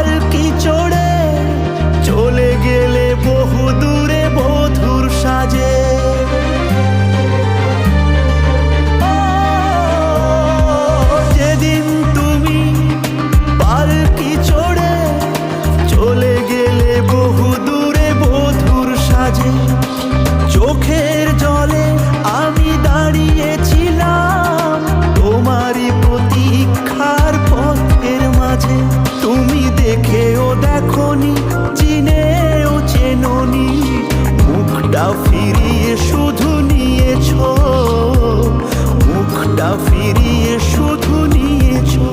পালকি চড়ে চলে গেলে বহু দূরে বধূর সাজে। যেদিন তুমি পালকি চড়ে চলে গেলে বহু দূরে বধূর সাজে, চোখের জলে আমি দাঁড়িয়েছিলাম তোমারই প্রতীক্ষার পথের মাঝে। তুমি দেখেও দেখোনি, চিনেও চেনোনি, মুখটা ফিরিয়ে শুধু নিয়েছো, মুখটা ফিরিয়ে শুধু নিয়েছো।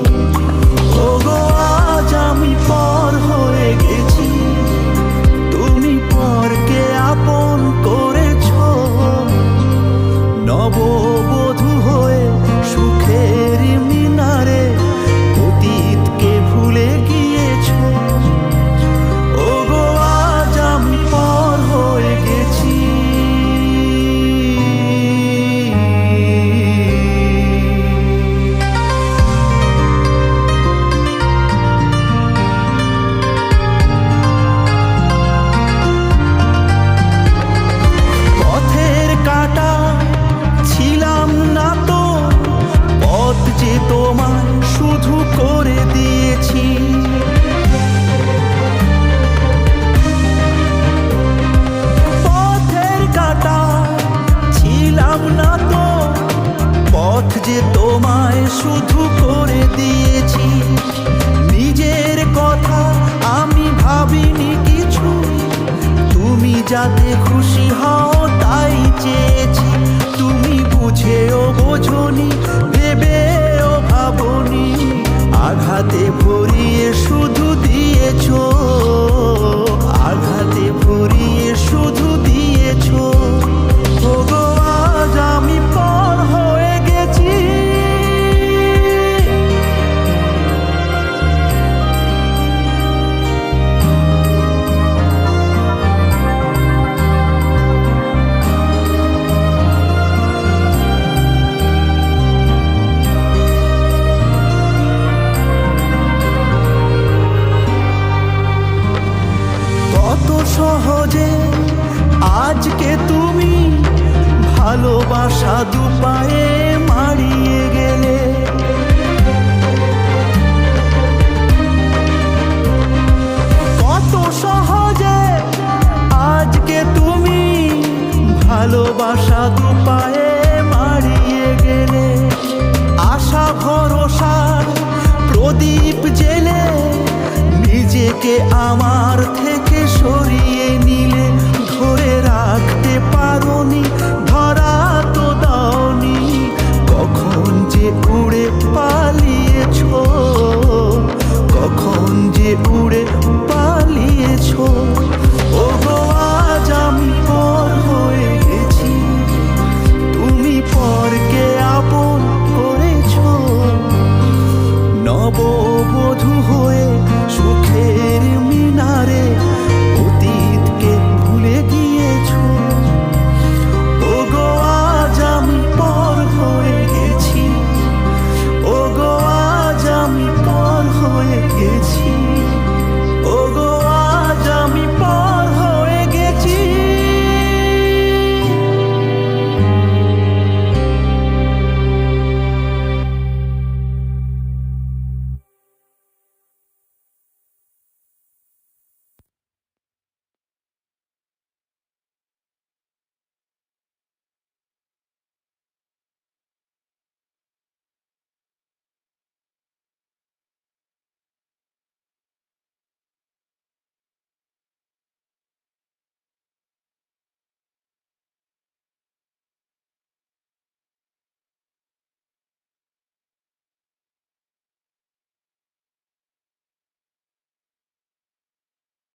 ওগো আজ আমি পর হয়ে গেছি, তুমি পরকে আপন করেছো। নববধূ হয়ে সুখের মিনারে অতীতকে ভুলে গিয়েছো। ওগো আজ আমি পর হয়ে গেছি। পথের কাঁটা ছিলাম না তো, পথ যে তোমায় শুধু করে দিয়েছি। পথের কাঁটা ছিলাম না তো, পথ যে তোমায় শুধু করে দিয়েছি। নিজের কথা আমি ভাবিনি কিছু, তুমি যাতে খুশি হও তাই চেয়েছি। তুমি বুঝেও বোঝনি, ভেবেও ভাবনি, আঘাতে ভরিয়ে শুধু দিয়েছো, আঘাতে ভরিয়ে শুধু দিয়েছো। ওগো আজ আমি পর হয়ে গেছি। কত সহজে আজকে তুমি ভালোবাসা দুপায়ে মারিয়ে গেলে। কত সহজে আজকে তুমি ভালোবাসা দুপায়ে মারিয়ে গেলে। আশা ভরসার প্রদীপ জেলে নিজেকে আমার থেকে সরিয়ে নিলে। ধরে রাখতে পারোনি